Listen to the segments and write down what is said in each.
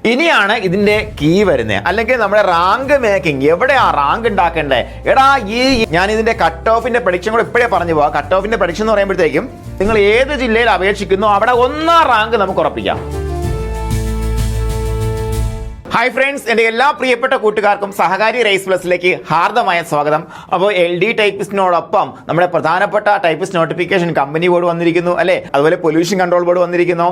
ഇനിയാണ് ഇതിന്റെ കീ വരുന്നത്, അല്ലെങ്കിൽ നമ്മുടെ റാങ്ക് മേക്കിംഗ്. എവിടെയാ റാങ്ക് ഉണ്ടാക്കേണ്ടത്? എടാ ഞാൻ ഇതിന്റെ കട്ട് ഓഫിന്റെ പ്രഡിക്ഷൻ കൂടെ ഇപ്പോഴേ പറഞ്ഞു പോവാം. കട്ട് ഓഫിന്റെ പ്രഡിക്ഷൻ എന്ന് പറയുമ്പോഴത്തേക്കും നിങ്ങൾ ഏത് ജില്ലയിൽ അപേക്ഷിക്കുന്നു അവിടെ 1ാം റാങ്ക് നമുക്ക് ഉറപ്പിക്കാം. ഹായ് ഫ്രണ്ട്സ്, എൻ്റെ എല്ലാ പ്രിയപ്പെട്ട കൂട്ടുകാർക്കും സഹകാരി റേസ് പ്ലസിലേക്ക് ഹാർദമായ സ്വാഗതം. അപ്പോൾ LD ടൈപ്പിസ്റ്റിനോടൊപ്പം നമ്മുടെ പ്രധാനപ്പെട്ട ടൈപ്പിസ്റ്റ് നോട്ടിഫിക്കേഷൻ കമ്പനി ബോർഡ് വന്നിരിക്കുന്നു അല്ലേ, അതുപോലെ പൊല്യൂഷൻ കൺട്രോൾ ബോർഡ് വന്നിരിക്കുന്നു.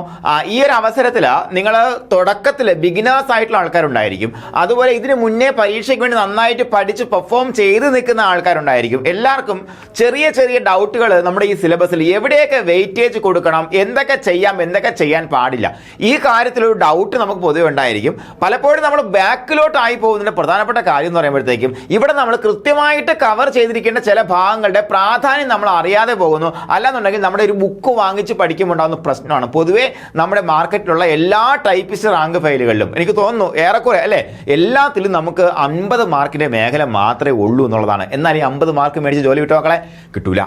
ഈ ഒരു അവസരത്തിൽ നിങ്ങൾ തുടക്കത്തിൽ ബിഗിനേഴ്സ് ആയിട്ടുള്ള ആൾക്കാരുണ്ടായിരിക്കും, അതുപോലെ ഇതിന് മുന്നേ പരീക്ഷയ്ക്ക് വേണ്ടി നന്നായിട്ട് പഠിച്ച് പെർഫോം ചെയ്ത് നിൽക്കുന്ന ആൾക്കാരുണ്ടായിരിക്കും. എല്ലാവർക്കും ചെറിയ ചെറിയ ഡൗട്ടുകൾ നമ്മുടെ ഈ സിലബസിൽ എവിടെയൊക്കെ വെയിറ്റേജ് കൊടുക്കണം, എന്തൊക്കെ ചെയ്യാം, എന്തൊക്കെ ചെയ്യാൻ പാടില്ല, ഈ കാര്യത്തിലൊരു ഡൗട്ട് നമുക്ക് പൊതുവെ ഉണ്ടായിരിക്കും. പലപ്പോഴും നമ്മൾ ബാക്കിലോട്ട് ആയി പോകുന്നതിന്റെ പ്രധാനപ്പെട്ട കാര്യം എന്ന് പറയുമ്പോഴത്തേക്കും ഇവിടെ നമ്മൾ കൃത്യമായിട്ട് കവർ ചെയ്തിരിക്കേണ്ട ചില ഭാഗങ്ങളുടെ പ്രാധാന്യം നമ്മൾ അറിയാതെ പോകുന്നു. അല്ലാന്നുണ്ടെങ്കിൽ നമ്മുടെ ഒരു ബുക്ക് വാങ്ങിച്ച് പഠിക്കുമ്പോണ്ടാകുന്ന പ്രശ്നമാണ്. പൊതുവേ നമ്മുടെ മാർക്കറ്റിലുള്ള എല്ലാ ടൈപ്പിസ്റ്റ് റാങ്ക് ഫയലുകളിലും എനിക്ക് തോന്നുന്നു ഏറെക്കുറെ അല്ലെ എല്ലാത്തിലും നമുക്ക് 50 മാർക്കിന്റെ മേഖല മാത്രമേ ഉള്ളൂ എന്നുള്ളതാണ്. എന്നാൽ ഈ 50 മാർക്ക് മേടിച്ച് ജോലി വിട്ട മക്കളെ കിട്ടൂല.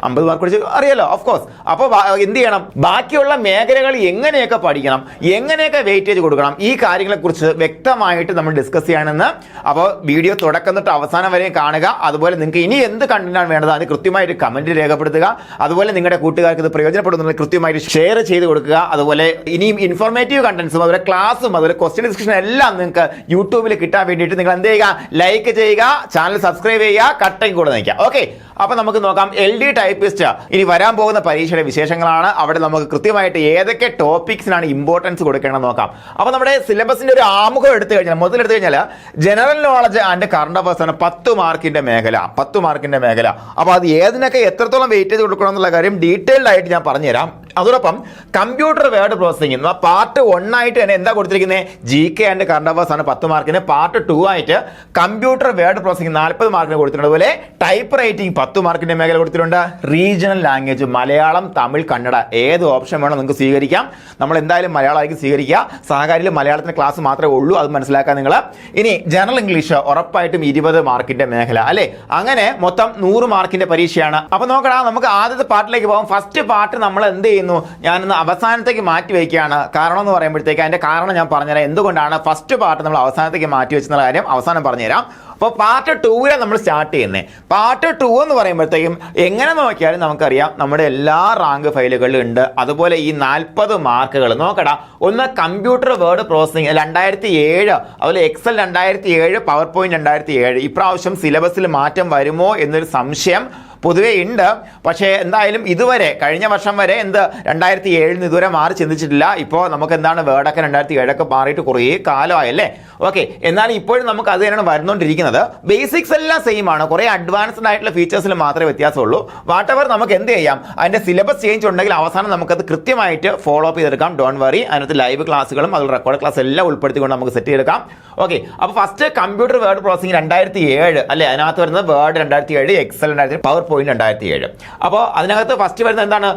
50 മാർക്ക് പഠിച്ച് അറിയാലോ, ഓഫ് കോഴ്സ്. അപ്പോൾ എന്ത് ചെയ്യണം? ബാക്കിയുള്ള മേഖലകൾ എങ്ങനെയൊക്കെ പഠിക്കണം, എങ്ങനെയൊക്കെ വെയിറ്റേജ് കൊടുക്കണം, ഈ കാര്യങ്ങളെക്കുറിച്ച് വ്യക്തമായിട്ട് നമ്മൾ ഡിസ്കസ് ചെയ്യണമെന്ന്. അപ്പോൾ വീഡിയോ തുടക്കം തൊട്ട് അവസാനം വരെ കാണുക. അതുപോലെ നിങ്ങൾക്ക് ഇനി എന്ത് കണ്ടന്റാണ് വേണ്ടത് അത് കൃത്യമായിട്ട് കമന്റ് രേഖപ്പെടുത്തുക. അതുപോലെ നിങ്ങളുടെ കൂട്ടുകാർക്ക് ഇത് പ്രയോജനപ്പെടുന്നത് കൃത്യമായിട്ട് ഷെയർ ചെയ്ത് കൊടുക്കുക. അതുപോലെ ഇനിയും ഇൻഫോർമേറ്റീവ് കണ്ടന്റ്സും അതുപോലെ ക്ലാസ്സും അതുപോലെ ക്വസ്റ്റ്യൻ ഡിസ്കഷൻ എല്ലാം നിങ്ങൾക്ക് യൂട്യൂബിൽ കിട്ടാൻ വേണ്ടിയിട്ട് നിങ്ങൾ എന്ത് ചെയ്യുക? ലൈക്ക് ചെയ്യുക, ചാനൽ സബ്സ്ക്രൈബ് ചെയ്യുക, കട്ടയും കൂടെ നയിക്കുക. ഓക്കെ, അപ്പൊ നമുക്ക് നോക്കാം LD ടൈപ്പിസ്റ്റ് ഇനി വരാൻ പോകുന്ന പരീക്ഷയുടെ വിശേഷങ്ങളാണ്. അവിടെ നമുക്ക് കൃത്യമായിട്ട് ഏതൊക്കെ ടോപ്പിക്സിനാണ് ഇമ്പോർട്ടൻസ് കൊടുക്കേണ്ടത് നോക്കാം. അപ്പൊ നമ്മുടെ സിലബസിന്റെ ഒരു ആമുഖം എടുത്തു കഴിഞ്ഞാൽ മുതലെടുത്തു കഴിഞ്ഞാൽ general knowledge and current affairs ആണ് 10 മാർക്കിന്റെ മേഖല. 10 മാർക്കിന്റെ മേഖല. അപ്പൊ അത് ഏതിനൊക്കെ എത്രത്തോളം വെയിറ്റേജ് കൊടുക്കണം എന്നുള്ള കാര്യം ഡീറ്റെയിൽഡ് ആയിട്ട് ഞാൻ പറഞ്ഞുതരാം. അതോടൊപ്പം കമ്പ്യൂട്ടർ വേർഡ് പ്രോസസ്സിംഗ് പാർട്ട് 1 ആയിട്ട് തന്നെ എന്താ കൊടുത്തിരിക്കുന്നത്? GK ആൻഡ് കറണ്ട് അഫയേഴ്സ് ആണ് 10 മാർക്കിന്. പാർട്ട് 2 ആയിട്ട് കമ്പ്യൂട്ടർ വേർഡ് പ്രോസസ്സിംഗ് 40 മാർക്കിന് കൊടുത്തിട്ടുണ്ട്. അതുപോലെ ടൈപ്പ് റൈറ്റിംഗ് 10 മാർക്കിന്റെ മേഖല കൊടുത്തിട്ടുണ്ട്. റീജിയണൽ ലാംഗ്വേജ് മലയാളം, തമിഴ്, കന്നഡ ഏത് ഓപ്ഷൻ വേണം നിങ്ങൾക്ക് സ്വീകരിക്കാം. നമ്മൾ എന്തായാലും മലയാളമായിരിക്കും സ്വീകരിക്കുക. സഹകാരിയിൽ മലയാളത്തിന്റെ ക്ലാസ് മാത്രമേ ഉള്ളൂ, അത് മനസ്സിലാക്കാൻ നിങ്ങൾ. ഇനി ജനറൽ ഇംഗ്ലീഷ് ഉറപ്പായിട്ടും 20 മാർക്കിന്റെ മേഖല അല്ലെ. അങ്ങനെ മൊത്തം 100 മാർക്കിന്റെ പരീക്ഷയാണ്. അപ്പൊ നോക്കണം, നമുക്ക് ആദ്യത്തെ പാർട്ടിലേക്ക് പോകാം. ഫസ്റ്റ് പാർട്ട് നമ്മൾ എന്ത് ചെയ്യുന്നു? ഞാനിന്ന് അവസാനത്തേക്ക് മാറ്റി വയ്ക്കുകയാണ്. കാരണം എന്ന് പറയുമ്പോഴത്തേക്ക് അതിന്റെ കാരണം ഞാൻ പറഞ്ഞുതരാം. എന്തുകൊണ്ടാണ് ഫസ്റ്റ് പാർട്ട് നമ്മൾ അവസാനത്തേക്ക് മാറ്റി വെച്ചെന്നുള്ള കാര്യം അവസാനം പറഞ്ഞുതരാം. അപ്പോൾ പാർട്ട് 2 നമ്മൾ സ്റ്റാർട്ട് ചെയ്യുന്നത്. പാർട്ട് 2 എന്ന് പറയുമ്പോഴത്തേക്കും എങ്ങനെ നോക്കിയാലും നമുക്കറിയാം നമ്മുടെ എല്ലാ റാങ്ക് ഫയലുകളിലും ഉണ്ട്. അതുപോലെ ഈ 40 മാർക്കുകൾ നോക്കടാ. ഒന്ന് കമ്പ്യൂട്ടർ വേർഡ് പ്രോസസ്സിംഗ് 2007, അതുപോലെ എക്സൽ 2007, പവർ പോയിന്റ് 2007. ഇപ്രാവശ്യം സിലബസിൽ മാറ്റം വരുമോ എന്നൊരു സംശയം പൊതുവെ ഉണ്ട്. പക്ഷേ എന്തായാലും ഇതുവരെ കഴിഞ്ഞ വർഷം വരെ 2007 ഇതുവരെ മാറി ചിന്തിച്ചിട്ടില്ല. ഇപ്പോൾ നമുക്ക് എന്താണ് വേർഡൊക്കെ 2007 മാറിയിട്ട് കുറേ കാലമായല്ലേ. ഓക്കെ, എന്നാൽ ഇപ്പോഴും നമുക്ക് അത് തന്നെയാണ് വരുന്നോണ്ടിരിക്കുന്നത്. ബേസിക്സ് എല്ലാം സെയിം ആണ്, കുറേ അഡ്വാൻസ്ഡ് ആയിട്ടുള്ള ഫീച്ചേഴ്സിൽ മാത്രമേ വ്യത്യാസമുള്ളൂ. വാട്ടെവർ നമുക്ക് എന്ത് ചെയ്യാം, അതിന്റെ സിലബസ് ചേഞ്ച് ഉണ്ടെങ്കിൽ അവസാനം നമുക്കത് കൃത്യമായിട്ട് ഫോളോ അപ്പ് ചെയ്തെടുക്കാം. ഡോൺ വറി, അതിനകത്ത് ലൈവ് ക്ലാസ്സുകളും അതുപോലെ റെക്കോർഡ് ക്ലാസ് എല്ലാം ഉൾപ്പെടുത്തിക്കൊണ്ട് നമുക്ക് സെറ്റ് ചെയ്തെടുക്കാം. ഓക്കെ, അപ്പോൾ ഫസ്റ്റ് കമ്പ്യൂട്ടർ വേർഡ് പ്രോസസ്സിംഗ് 2007 അല്ലെ. അതിനകത്ത് വരുന്നത് വേർഡ് 2007, എക്സൽ 2007, പവർ പോയിന്റ് 2007. അപ്പോൾ അതിനകത്ത് ഫസ്റ്റ് വരുന്നത് എന്താണ്?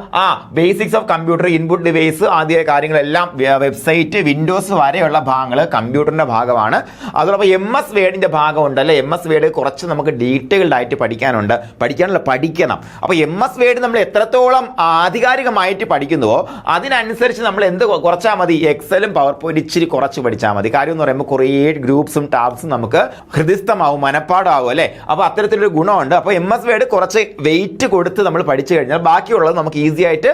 Basics of computer, input device ആദ്യ കാര്യങ്ങളെല്ലാം, വെബ്സൈറ്റ്, വിൻഡോസ് വരെയുള്ള ഭാഗങ്ങൾ കമ്പ്യൂട്ടറിന്റെ ഭാഗമാണ്. അതോടൊപ്പം MS വേർഡിന്റെ ഭാഗമുണ്ട് അല്ലെ. MS വേർഡ് കുറച്ച് നമുക്ക് ഡീറ്റെയിൽഡ് ആയിട്ട് പഠിക്കാനുണ്ട്. പഠിക്കണം. അപ്പോൾ MS വേർഡ് നമ്മൾ എത്രത്തോളം ആധികാരികമായിട്ട് പഠിക്കുന്നുവോ അതിനനുസരിച്ച് നമ്മൾ എന്ത് കുറച്ചാൽ മതി? എക്സലും പവർ പോയിന്റ് ഇച്ചിരി കുറച്ച് പഠിച്ചാൽ മതി. കാര്യം എന്ന് പറയുമ്പോൾ കുറേ ഗ്രൂപ്പ്സും ടാബ്സും നമുക്ക് ഹൃദിസ്ഥമാവും, മനപ്പാടാവും അല്ലെ. അപ്പോൾ അത്തരത്തിലൊരു ഗുണമുണ്ട്. അപ്പോൾ MS വേർഡ് കുറച്ച് വെയിറ്റ് കൊടുത്ത് നമ്മൾ പഠിച്ചു കഴിഞ്ഞാൽ ബാക്കിയുള്ളത് നമുക്ക് ഈസി ആയിട്ട്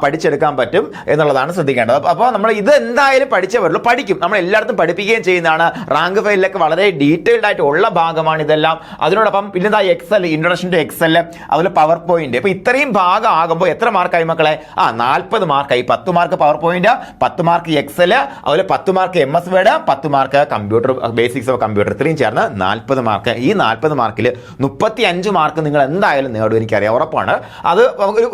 പഠിച്ചെടുക്കാൻ പറ്റും എന്നുള്ളതാണ് ശ്രദ്ധിക്കേണ്ടത്. അപ്പോൾ നമ്മൾ ഇത് എന്തായാലും പഠിച്ചേ വരുള്ളൂ. പഠിക്കും, നമ്മൾ എല്ലായിടത്തും പഠിപ്പിക്കുകയും ചെയ്യുന്നതാണ്. റാങ്ക് ഫയലിലൊക്കെ വളരെ ഡീറ്റെയിൽഡ് ആയിട്ട് ഉള്ള ഭാഗമാണ് ഇതെല്ലാം. അതിനോടൊപ്പം പിന്നെ എക്സൽ, ഇൻട്രൊഡക്ഷൻ ടു എക്സൽ, അതുപോലെ പവർ പോയിന്റ്. അപ്പോൾ ഇത്രയും ഭാഗം ആകുമ്പോൾ എത്ര മാർക്കായി മക്കളെ? 40 മാർക്കായി. 10 mark power point, 10 mark excel, അതുപോലെ 10 mark MS word, 10 mark computer basics of computer. ഇത്രയും ചേർന്ന് 40 മാർക്ക്. ഈ 40 മാർക്കിൽ 35 മാർക്ക് നിങ്ങൾ എന്തായാലും നേടും, എനിക്കറിയാം, ഉറപ്പാണ്. അത്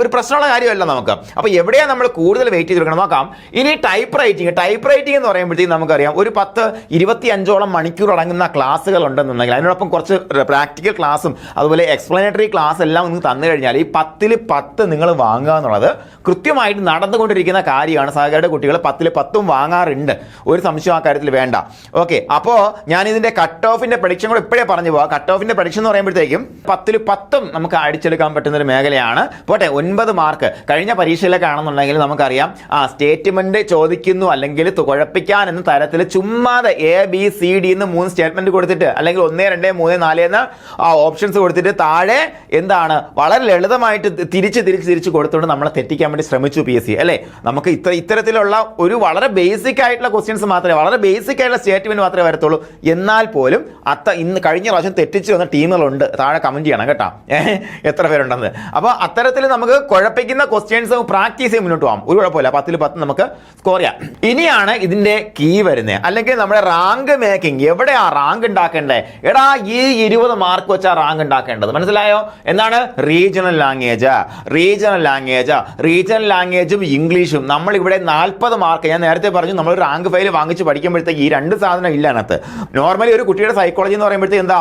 ഒരു പ്രശ്നമുള്ള കാര്യമല്ല നമുക്ക്. അപ്പോൾ എവിടെയാണ് നമ്മൾ കൂടുതൽ വെയിറ്റ് ചെയ്ത് കൊടുക്കണം നോക്കാം. ഇനി ടൈപ്പ് റൈറ്റിംഗ് എന്ന് പറയുമ്പോഴത്തേക്കും നമുക്കറിയാം ഒരു 10-25ഓളം മണിക്കൂർ അടങ്ങുന്ന ക്ലാസ്സുകൾ ഉണ്ടെന്നുണ്ടെങ്കിൽ അതിനോടൊപ്പം കുറച്ച് പ്രാക്ടിക്കൽ ക്ലാസ്സും അതുപോലെ എക്സ്പ്ലനേറ്ററി ക്ലാസ് എല്ലാം നിങ്ങൾക്ക് തന്നു കഴിഞ്ഞാൽ ഈ 10ൽ 10 നിങ്ങൾ വാങ്ങുക എന്നുള്ളത് കൃത്യമായിട്ട് നടന്നുകൊണ്ടിരിക്കുന്ന കാര്യമാണ്. സഹകാരിയുടെ കുട്ടികൾ 10ൽ 10ഉം വാങ്ങാറുണ്ട്, ഒരു സംശയം ആ കാര്യത്തിൽ വേണ്ട. ഓക്കെ, അപ്പോൾ ഞാൻ ഇതിന്റെ കട്ട് ഓഫിന്റെ പ്രഡിക്ഷൻ കൂടെ ഇപ്പോഴേ പറഞ്ഞു പോവാം. കട്ട് ഓഫിന്റെ പ്രഡിക്ഷൻ എന്ന് പറയുമ്പോഴത്തേക്കും 10ൽ 10ഉം നമുക്ക് അടിച്ചെടുക്കാൻ പറ്റുന്ന ഒരു മേഖലയാണ്. പോട്ടെ, 9 മാർക്ക് കഴിഞ്ഞ പരീക്ഷയിലൊക്കെ ആണെന്നുണ്ടെങ്കിൽ നമുക്കറിയാം സ്റ്റേറ്റ്മെന്റ് ചോദിക്കുന്നു അല്ലെങ്കിൽ കുഴപ്പിക്കാൻ എന്ന തരത്തിൽ ചുമ്മാതെ ABCD എന്ന് 3 സ്റ്റേറ്റ്മെന്റ് കൊടുത്തിട്ട് അല്ലെങ്കിൽ 1 2 3 4 എന്ന ഓപ്ഷൻസ് കൊടുത്തിട്ട് താഴെ എന്താണ് വളരെ ലളിതമായിട്ട് തിരിച്ച് കൊടുത്തുകൊണ്ട് നമ്മളെ തെറ്റിക്കാൻ വേണ്ടി ശ്രമിച്ചു PSC അല്ലേ. നമുക്ക് ഇത്തരത്തിലുള്ള ഒരു വളരെ ബേസിക് ആയിട്ടുള്ള ക്വസ്റ്റ്യൻസ് മാത്രമേ, വളരെ ബേസിക് ആയിട്ടുള്ള സ്റ്റേറ്റ്മെന്റ് മാത്രമേ വരത്തുള്ളൂ. എന്നാൽ പോലും ഇന്ന് കഴിഞ്ഞ പ്രാവശ്യം തെറ്റിച്ച് വന്ന ടീമുകളുണ്ട്, താഴെ കമന്റ് ചെയ്യണം കേട്ടോ, എത്ര പേരുണ്ടെന്ന്. അപ്പോൾ അത്തരത്തിൽ നമുക്ക് കുഴപ്പിക്കുന്ന ക്വസ്റ്റ്യൻസ് പ്രാക്ടീസ് ചെയ്ത് മുന്നോട്ട് പോകാം, ഒരു കുഴപ്പമില്ല. 10ൽ 10 നമുക്ക് സ്കോർ ചെയ്യാം. ഇനിയാണ് ഇതിന്റെ കീ വരുന്നത്, അല്ലെങ്കിൽ നമ്മുടെ റാങ്ക് മേക്കിംഗ്. എവിടെയാ റാങ്ക് ഉണ്ടാക്കേണ്ടത്? എടാ, ഈ 20 മാർക്ക് വെച്ചാ റാങ്ക് ഉണ്ടാക്കേണ്ടത്, മനസ്സിലായോ? എന്താണ് റീജിയണൽ ലാംഗ്വേജും ഇംഗ്ലീഷും. നമ്മൾ ഇവിടെ 40 മാർക്ക്, ഞാൻ നേരത്തെ പറഞ്ഞു, നമ്മൾ റാങ്ക് ഫയൽ വാങ്ങിച്ച് പഠിക്കുമ്പോഴത്തേക്ക് ഈ 2 സാധനം ഇല്ല അതിനകത്ത്. നോർമലി ഒരു കുട്ടിയുടെ സൈക്കോളജി എന്ന് പറയുമ്പോഴത്തേക്ക് എന്താ,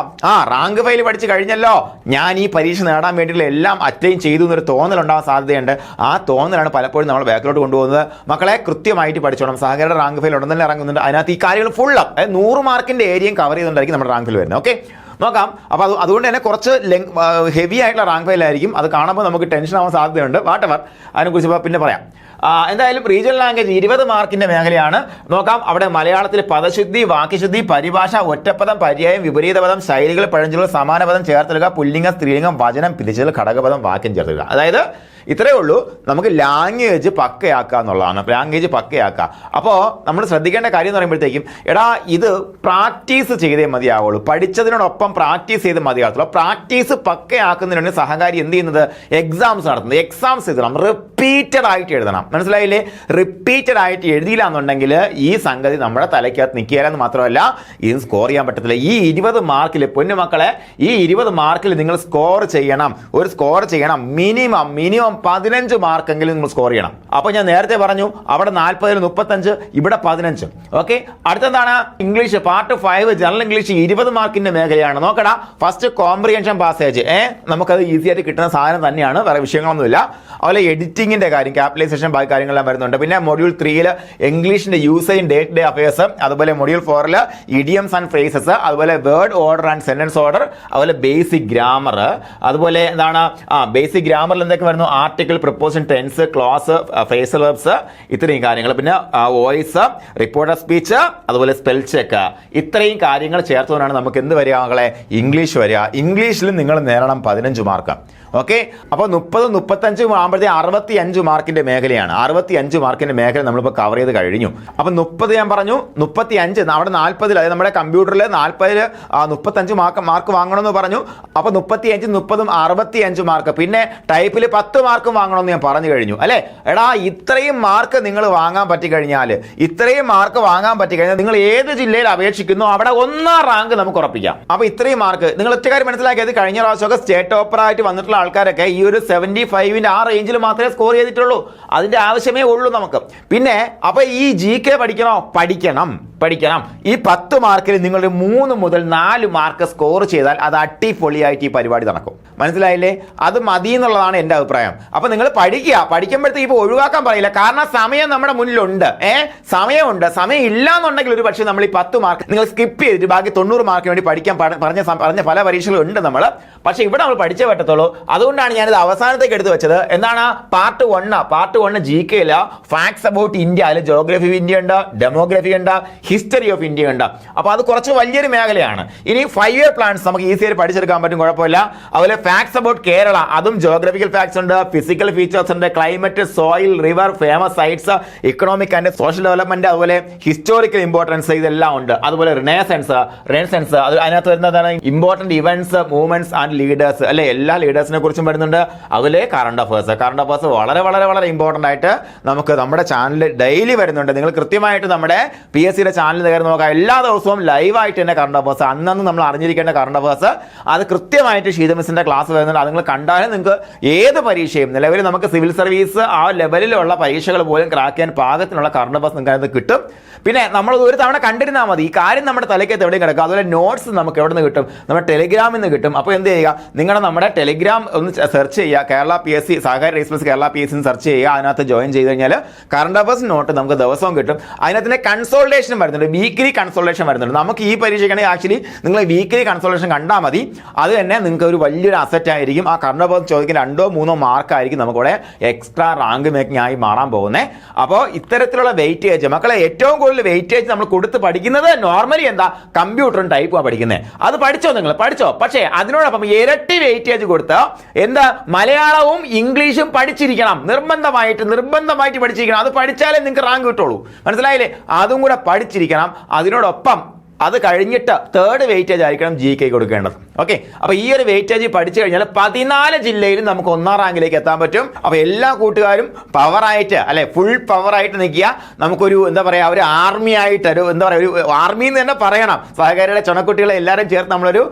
റാങ്ക് ഫയൽ പഠിച്ച് കഴിഞ്ഞല്ലോ, ഞാൻ ഈ പരീക്ഷ നേടാൻ വേണ്ടിയിട്ടുള്ള എല്ലാം അറ്റൈൻ ചെയ്തു എന്നൊരു തോന്നലുണ്ടാവാൻ സാധ്യതയുണ്ട്. ആ തോന്നലാണ് പലപ്പോഴും നമ്മൾ ബാക്കിലോട്ട് കൊണ്ടുപോകുന്നത്. മക്കളെ കൃത്യമായിട്ട് പഠിച്ചോണം. സഹകരണ റാങ്ക് ഫയൽ ഉടൻ തന്നെ ഇറങ്ങുന്നുണ്ട്, അതിനകത്ത് ഈ കാര്യങ്ങൾ ഫുള്ള് 100 മാർക്കിന്റെ ഏരിയയും കവർ ചെയ്തുകൊണ്ടായിരിക്കും നമ്മുടെ റാങ്ക് ഫയൽ വരുന്നത്. ഓക്കെ, നോക്കാം. അപ്പോൾ അതുകൊണ്ട് തന്നെ കുറച്ച് ഹെവി ആയിട്ടുള്ള റാങ്ക് ഫയൽ ആയിരിക്കും. അത് കാണുമ്പോൾ നമുക്ക് ടെൻഷൻ ആവാൻ സാധ്യതയുണ്ട്. വാട്ടവർ, അതിനെക്കുറിച്ച് പിന്നെ പറയാം. എന്തായാലും റീജിയണൽ ലാംഗ്വേജ് 20 മാർക്കിന്റെ മേഖലയാണ്. നോക്കാം. അവിടെ മലയാളത്തിൽ പദശുദ്ധി, വാക്യശുദ്ധി, പരിഭാഷ, ഒറ്റപ്പദം, പര്യായം, വിപരീത പദം, ശൈലികൾ, പഴഞ്ചൊല്ലുകൾ, സമാന പദം ചേർത്തെടുക്കുക, പുല്ലിംഗം, സ്ത്രീലിംഗം, വചനം, പിരിച്ചൽ, ഘടകപദം, വാക്യം ചേർത്തെടുക്കുക. അതായത് ഇത്രയേ ഉള്ളൂ. നമുക്ക് ലാംഗ്വേജ് പക്കയാക്കുക എന്നുള്ളതാണ്. ലാംഗ്വേജ് പക്കയാക്കുക. അപ്പോൾ നമ്മൾ ശ്രദ്ധിക്കേണ്ട കാര്യം എന്ന് പറയുമ്പോഴത്തേക്കും, എടാ, ഇത് പ്രാക്ടീസ് ചെയ്തേ മതിയാവുള്ളൂ. പഠിച്ചതിനോടൊപ്പം പ്രാക്ടീസ് ചെയ്ത് മതിയാകത്തുള്ളൂ. പ്രാക്ടീസ് പക്കയാക്കുന്നതിനാണ് സഹകാരി എന്ത് ചെയ്യുന്നത്? എക്സാംസ് നടത്തുന്നത്. എക്സാംസ് എഴുതണം, റിപ്പീറ്റഡ് ആയിട്ട് എഴുതണം. മനസ്സിലായില്ലേ? റിപ്പീറ്റഡ് ആയിട്ട് എഴുതിയില്ല എന്നുണ്ടെങ്കിൽ ഈ സംഗതി നമ്മുടെ തലയ്ക്കകത്ത് നിൽക്കുകയെന്ന് മാത്രമല്ല, ഇത് സ്കോർ ചെയ്യാൻ പറ്റത്തില്ല. ഈ 20 മാർക്കിൽ, പൊന്നുമക്കളെ, ഈ 20 മാർക്കിൽ നിങ്ങൾ സ്കോർ ചെയ്യണം. മിനിമം 15 മാർക്കെങ്കിലും നിങ്ങൾ സ്കോർ ചെയ്യണം. അപ്പോൾ ഞാൻ നേരത്തെ പറഞ്ഞു, അവിടെ 40ൽ 35, ഇവിടെ 15. ഓക്കെ, അടുത്തെന്താണ്? ഇംഗ്ലീഷ് പാർട്ട് 5 ജനറൽ ഇംഗ്ലീഷ് 20 മാർക്കിന്റെ മേഖലയാണ്. നോക്കടാ, ഫസ്റ്റ് കോംപ്രിഹെൻഷൻ പാസേജ്. നമുക്കത് ഈസി ആയിട്ട് കിട്ടുന്ന സാധനം തന്നെയാണ്, വേറെ വിഷയങ്ങളൊന്നുമില്ല. അതുപോലെ എഡിറ്റിംഗിന്റെ കാര്യം, ക്യാപിറ്റലൈസേഷൻ, ബാക്കി കാര്യങ്ങളെല്ലാം വരുന്നുണ്ട്. പിന്നെ മൊഡ്യൂൾ 3 ഇംഗ്ലീഷിന്റെ usage day to day affairs, അതുപോലെ മൊഡ്യൂൾ 4 ഇഡിയംസ് ആൻഡ് ഫ്രേസസ്, അതുപോലെ word order and sentence order, അതുപോലെ ബേസിക് ഗ്രാമർ. അതുപോലെ എന്താണ് ബേസിക് ഗ്രാമറിൽ എന്തൊക്കെ വരുന്നു? Article, preposition, tense, clause, phrasal verbs, ഇത്രയും കാര്യങ്ങൾ. പിന്നെ വോയിസ്, റിപ്പോർട്ടർ സ്പീച്ച്, അതുപോലെ സ്പെൽ ചെക്ക്, ഇത്രയും കാര്യങ്ങൾ ചേർത്തുകൊണ്ടാണ് നമുക്ക് എന്ത് വരിക മക്കളെ? ഇംഗ്ലീഷ് വരിക. ഇംഗ്ലീഷിൽ നിങ്ങൾ നേടണം 15 മാർക്ക്. ഓക്കെ, അപ്പോൾ 30, 35 ആകുമ്പോഴത്തേക്ക് 65 മാർക്കിന്റെ മേഖലയാണ്. 65 മാർക്കിന്റെ മേഖല നമ്മളിപ്പോൾ കവർ ചെയ്ത് കഴിഞ്ഞു. അപ്പം 30 ഞാൻ പറഞ്ഞു, 35 അവിടെ 40, അതായത് നമ്മുടെ കമ്പ്യൂട്ടറിൽ 40ൽ 35 മാർക്ക് വാങ്ങണമെന്ന് പറഞ്ഞു. അപ്പോൾ 35, 30, 65 മാർക്ക്. പിന്നെ ടൈപ്പിൽ 10 മാർക്ക് വാങ്ങണമെന്ന് ഞാൻ പറഞ്ഞു കഴിഞ്ഞു അല്ലേ? എടാ, ഇത്രയും മാർക്ക് നിങ്ങൾ വാങ്ങാൻ പറ്റിക്കഴിഞ്ഞാൽ, നിങ്ങൾ ഏത് ജില്ലയിൽ അപേക്ഷിക്കുന്നു അവിടെ 1ാം റാങ്ക് നമുക്ക് ഉറപ്പിക്കാം. അപ്പോൾ ഇത്രയും മാർക്ക് നിങ്ങൾ ഒറ്റ കാര്യം മനസ്സിലാക്കിയത്, കഴിഞ്ഞ പ്രാവശ്യമൊക്കെ സ്റ്റേറ്റ് ടോപ്പർ ആയിട്ട് വന്നിട്ടുള്ള ആൾക്കാരൊക്കെ ഈ ഒരു 75ന്റെ ആ റേഞ്ചിൽ മാത്രമേ സ്കോർ ചെയ്തിട്ടുള്ളൂ. അതിന്റെ ആവശ്യമേ ഉള്ളൂ നമുക്ക്. പിന്നെ അപ്പൊ ഈ GK പഠിക്കണം. ഈ 10 മാർക്കിൽ നിങ്ങൾ 3 മുതൽ 4 മാർക്ക് സ്കോർ ചെയ്താൽ അത് അടിപൊളിയായിട്ട് ഈ പരിപാടി നടക്കും. മനസ്സിലായില്ലേ? അത് മതി എന്നുള്ളതാണ് എൻ്റെ അഭിപ്രായം. അപ്പൊ നിങ്ങൾ പഠിക്കുമ്പോഴത്തേക്ക് ഇപ്പൊ ഒഴിവാക്കാൻ പറയില്ല, കാരണം സമയം നമ്മുടെ മുന്നിലുണ്ട്. സമയമുണ്ട്. സമയം ഇല്ല എന്നുണ്ടെങ്കിൽ ഒരു പക്ഷേ നമ്മൾ ഈ 10 മാർക്ക് നിങ്ങൾ സ്കിപ്പ് ചെയ്തിട്ട് ബാക്കി 90 മാർക്കിന് വേണ്ടി പഠിക്കാൻ പറഞ്ഞ പല പരീക്ഷകളും ഉണ്ട് നമ്മൾ. പക്ഷെ ഇവിടെ നമ്മൾ പഠിച്ചേ പറ്റത്തുള്ളൂ. അതുകൊണ്ടാണ് ഞാനിത് അവസാനത്തേക്ക് എടുത്തു വെച്ചത്. എന്താണ്? Part 1 GK facts about India. അതിൽ ജോഗ്രഫി ഓഫ് ഇന്ത്യ ഉണ്ട്, ഡെമോഗ്രഫി ഉണ്ട്, ഹിസ്റ്ററി ഓഫ് ഇന്ത്യ ഉണ്ട്. അപ്പോൾ അത് കുറച്ച് വലിയൊരു മേഖലയാണ്. ഇനി 5 ഇയർ പ്ലാൻസ് നമുക്ക് ഈസിയായി പഠിച്ചെടുക്കാൻ പറ്റും, കുഴപ്പമില്ല. അതുപോലെ ഫാക്ട്സ് അബൌട്ട് കേരള, അതും ജോഗ്രഫിക്കൽ ഫാക്ട്സ് ഉണ്ട്, ഫിസിക്കൽ ഫീച്ചേഴ്സ് ഉണ്ട്, climate, soil, river, famous sites, economic and social development, അതുപോലെ ഹിസ്റ്റോറിക്കൽ ഇമ്പോർട്ടൻസ്, ഇതെല്ലാം ഉണ്ട്. അതുപോലെ റിനേസൻസ് അതിനകത്ത് വരുന്നതാണ് important events, movements and leaders അല്ലെ? എല്ലാ ലീഡേഴ്സിനെ കുറിച്ചും വരുന്നുണ്ട്. അതുപോലെ കറണ്ട് അഫേഴ്സ് വളരെ വളരെ വളരെ ഇമ്പോർട്ടന്റ് ആയിട്ട് നമുക്ക് നമ്മുടെ ചാനലിൽ ഡെയിലി വരുന്നുണ്ട്. നിങ്ങൾ കൃത്യമായിട്ട് നമ്മുടെ PSCയുടെ ചാനൽ കയറി നോക്കാം. എല്ലാ ദിവസവും ലൈവായിട്ട് തന്നെ കറണ്ട് അഫേഴ്സ്, അന്നന്ന് നമ്മൾ അറിഞ്ഞിരിക്കേണ്ട കറണ്ട് അഫേഴ്സ്, അത് കൃത്യമായിട്ട് ഷീത മിസ്സിന്റെ ക്ലാസ് വരുന്നുണ്ട്. അത് നിങ്ങൾ കണ്ടാലും നിങ്ങൾക്ക് ഏത് പരീക്ഷയും, നിലവിൽ നമുക്ക് സിവിൽ സർവീസ് ആ ലെവലിലുള്ള പരീക്ഷകൾ പോലും ക്രാക്ക് ചെയ്യാൻ പാകത്തിനുള്ള കറണ്ട് അഫേഴ്സ് നിങ്ങൾക്ക് കിട്ടും. പിന്നെ നമ്മൾ ഒരു തവണ കണ്ടിരുന്നാൽ മതി, ഈ കാര്യം നമ്മുടെ തലയ്ക്കകത്ത് എവിടെയും കിടക്കും. അതുപോലെ നോട്ട്സ് നമുക്ക് എവിടെ നിന്ന് കിട്ടും? നമ്മുടെ ടെലിഗ്രാമിൽ നിന്ന് കിട്ടും. അപ്പോൾ എന്ത് ചെയ്യുക? നമ്മുടെ ടെലിഗ്രാം ഒന്ന് സെർച്ച് ചെയ്യുക, കേരള PSC സഹകാരി race plus Kerala PSC search ചെയ്യുക. അതിനകത്ത് ജോയിൻ ചെയ്ത് കഴിഞ്ഞാൽ കറണ്ട് അഫയേഴ്സ് നോട്ട് നമുക്ക് ദിവസവും കിട്ടും. അതിനകത്ത് കൺസോൾട്ടേഷൻ വരുന്നുണ്ട്, വീക്കിലി കൺസോൾട്ടേഷൻ വരുന്നുണ്ട്. നമുക്ക് ഈ പരീക്ഷയ്ക്കാണെങ്കിൽ ആക്ച്വലി നിങ്ങൾ വീക്കിലി കൺസോൾട്ടേഷൻ കണ്ടാൽ മതി. അത് തന്നെ നിങ്ങൾക്ക് ഒരു വലിയൊരു അസറ്റ് ആയിരിക്കും. ആ കറണ്ട് അഫയേഴ്സ് ചോദിക്കുന്ന 2-3 മാർക്കായിരിക്കും നമുക്കിവിടെ എക്സ്ട്രാ റാങ്ക് മേക്കിംഗ് ആയി മാറാൻ പോകുന്നത്. അപ്പോൾ ഇത്തരത്തിലുള്ള വെയിറ്റേജ് മക്കളെ, ഏറ്റവും കൂടുതൽ വെയിറ്റേജ് നമ്മൾ കൊടുത്ത് പഠിക്കുന്നത് നോർമലി എന്താ, കമ്പ്യൂട്ടറും ടൈപ്പുമാണ് പഠിക്കുന്നത്. അത് പഠിച്ചോ, നിങ്ങൾ പഠിച്ചോ. പക്ഷേ അതിനോടൊപ്പം ഇരട്ടി വെയിറ്റേജ് കൊടുത്ത് എന്താ, മലയാളവും ഇംഗ്ലീഷും പഠിച്ചിരിക്കണം, നിർബന്ധമായിട്ട് പഠിച്ചിരിക്കണം. അത് പഠിച്ചാലേ നിങ്ങൾക്ക് റാങ്ക് കിട്ടുള്ളൂ, മനസ്സിലായില്ലേ? അതും കൂടെ പഠിച്ചിരിക്കണം. അതിനോടൊപ്പം അത് കഴിഞ്ഞിട്ട് തേർഡ് വെയിറ്റേജ് ആയിരിക്കണം GK കൊടുക്കേണ്ടത്. ഓക്കെ, അപ്പൊ ഈ ഒരു വെയിറ്റേജ് പഠിച്ചു കഴിഞ്ഞാൽ 14 ജില്ലയിലും നമുക്ക് 1ാം റാങ്കിലേക്ക് എത്താൻ പറ്റും. അപ്പൊ എല്ലാ കൂട്ടുകാരും പവറായിട്ട് അല്ലെ, ഫുൾ പവറായിട്ട് നിൽക്കുക. നമുക്കൊരു എന്താ പറയാ, ഒരു ആർമി ആയിട്ട്, ഒരു എന്താ പറയാ, ഒരു ആർമി എന്ന് തന്നെ പറയണം. സഹകാരിയുടെ ചുണക്കുട്ടികളെ എല്ലാവരും ചേർത്ത് നമ്മളൊരു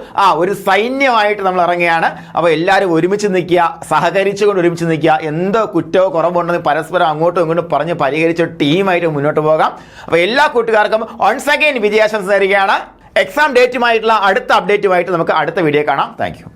ഒരു സൈന്യമായിട്ട് നമ്മൾ ഇറങ്ങുകയാണ്. അപ്പൊ എല്ലാവരും ഒരുമിച്ച് നിൽക്കുക, സഹകരിച്ചുകൊണ്ട് ഒരുമിച്ച് നിൽക്കുക. എന്തോ കുറ്റമോ കുറവുണ്ടെന്ന് പരസ്പരം അങ്ങോട്ടും ഇങ്ങോട്ടും പറഞ്ഞ് പരിഹരിച്ച് ടീമായിട്ട് മുന്നോട്ട് പോകാം. അപ്പൊ എല്ലാ കൂട്ടുകാർക്കും വൺസ് അഗൈൻ വിജയാശംസ നേരുകയാണ്. എക്സാം ഡേറ്റുമായിട്ടുള്ള അടുത്ത അപ്ഡേറ്റുമായിട്ട് നമുക്ക് അടുത്ത വീഡിയോ കാണാം. Thank you.